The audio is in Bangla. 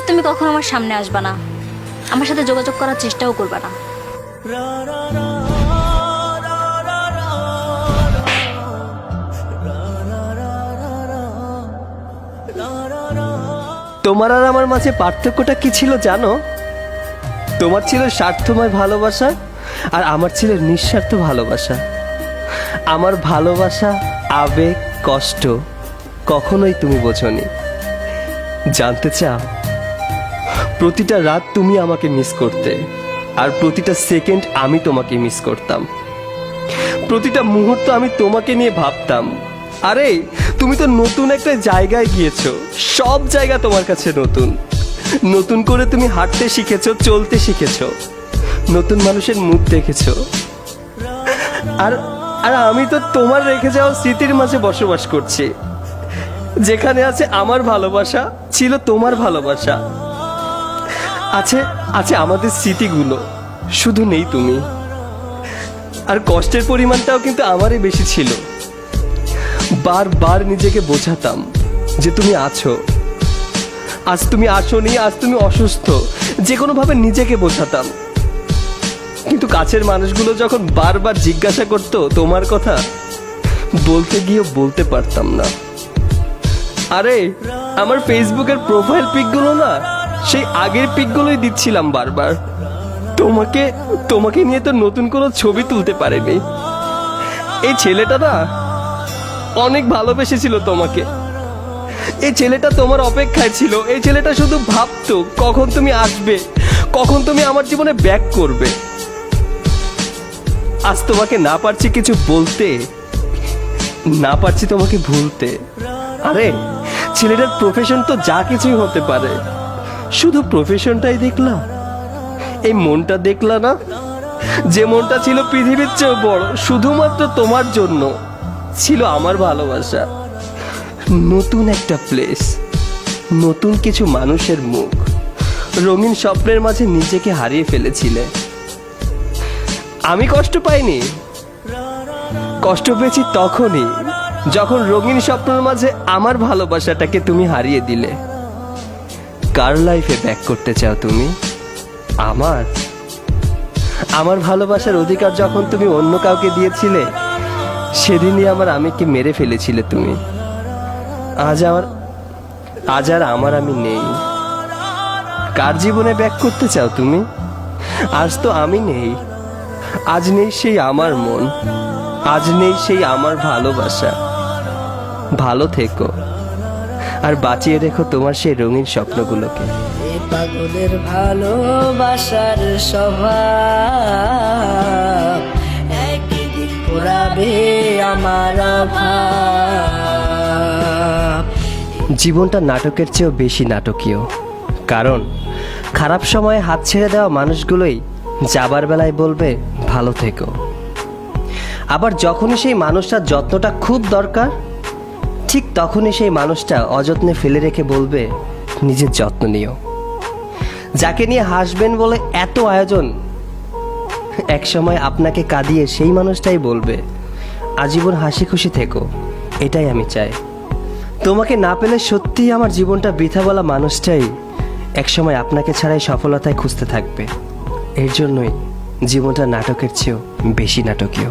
তুমি কখনো আমার সামনে আসবা না, আমার সাথে যোগাযোগ করার চেষ্টাও করবা না। তোমার আর আমার মাঝে পার্থক্যটা কি ছিল জানো? তোমার ছিল স্বার্থময় ভালোবাসা, আর আমার ছিল নিঃস্বার্থ ভালোবাসা। আমার ভালোবাসা, আবেগ, কষ্ট কখনোই তুমি বোঝোনি। জানতে চাও, প্রতিটা রাত তুমি আমাকে মিস করতে, আর প্রতিটা সেকেন্ড আমি তোমাকে মিস করতাম। প্রতিটা মুহূর্ত আমি তোমাকে নিয়ে ভাবতাম। আরে তুমি তো নতুন একটা জায়গায় গিয়েছো, সব জায়গা তোমার কাছে নতুন। নতুন করে তুমি হাঁটতে শিখেছো, চলতে শিখেছো, নতুন মানুষের মুখ দেখেছো। আর আর আমি তো তোমার রেখে যাওয়া স্মৃতির মাঝে বসবাস করছি, যেখানে আছে আমার ভালোবাসা, ছিল তোমার ভালোবাসা, আছে আছে আমাদের স্মৃতিগুলো, শুধু নেই তুমি। আর কষ্টের পরিমাণটাও কিন্তু আমারই বেশি ছিল। বারবার নিজেকে বোঝাতাম যে তুমি আছো, আজ তুমি আসোনি, আজ তুমি অসুস্থ, যে কোনোভাবে নিজেকে বোঝাতাম। কিন্তু কাছের মানুষগুলো যখন বারবার জিজ্ঞাসা করতো তোমার কথা, বলতে গিয়েও বলতে পারতাম না। আরে আমার ফেসবুকের প্রোফাইল পিকগুলো না, সেই আগের পিকগুলোই দিচ্ছিলাম বারবার। তোমাকে তোমাকে নিয়ে তো নতুন কোনো ছবি তুলতে পারেনি। এই ছেলেটা না অনেক ভালোবেসেছিল তোমাকে। এই ছেলেটা তোমার অপেক্ষায় ছিল। এই ছেলেটা শুধু ভাবতো কখন তুমি আসবে, কখন তুমি আমার জীবনে ব্যাক করবে। আজ তোমাকে না পারছি কিছু বলতে, না পারছি তোমাকে ভুলতে। আরে ছেলেটার প্রফেশন তো যা কিছুই হতে পারে, শুধু প্রফেশনটাই দেখলাম। এই মনটা দেখলা না, যে মনটা ছিল পৃথিবীর চেয়ে বড়, শুধুমাত্র তোমার জন্য ছিল আমার ভালোবাসা। নতুন একটা প্লেস, নতুন কিছু মানুষের মুখ, রঙিন স্বপ্নের মাঝে নিজেকে হারিয়ে ফেলেছিলে। আমি কষ্ট পাইনি, কষ্ট পেয়েছি তখনই যখন রঙিন স্বপ্নের মাঝে আমার ভালোবাসাটাকে তুমি হারিয়ে দিলে। কার লাইফে ব্যাক করতে চাও তুমি? আমার আমার ভালোবাসার অধিকার যখন তুমি অন্য কাউকে দিয়েছিলে, সেদিনই আমার আমিকে মেরে ফেলেছিলে তুমি। আজ আর আমার আমি নেই। কার জীবনে ব্যাক করতে চাও তুমি? আজ তো আমি নেই। আজ নেই সেই আমার মন, আজ নেই সেই আমার ভালোবাসা। ভালো থেকো, আর বাঁচিয়ে রেখো তোমার সেই রঙিন স্বপ্নগুলোকে। এ পাগলের ভালোবাসার স্বভাব একদিন পুরাবে আমার অভাব। জীবনটা নাটকের চেয়েও বেশি নাটকীয়, কারণ খারাপ সময়ে হাত ছেড়ে দেওয়া মানুষগুলোই যাবার বেলায় বলবে ভালো থেকো। আবার যখনই সেই মানুষটার যত্নটা খুব দরকার, ঠিক তখনই সেই মানুষটা অযত্নে ফেলে রেখে বলবে নিজের যত্ন নিও। যাকে নিয়ে হাসবেন বলে এত আয়োজন, একসময় আপনাকে কাঁদিয়ে সেই মানুষটাই বলবে আজীবন হাসি খুশি থেকো, এটাই আমি চাই। তোমাকে না পেলে সত্যিই আমার জীবনটা বৃথা বলা মানুষটাই একসময় আপনাকে ছাড়াই সফলতায় খুঁজতে থাকবে। এর জন্যই জীবনটা নাটকের চেয়েও বেশি নাটকীয়।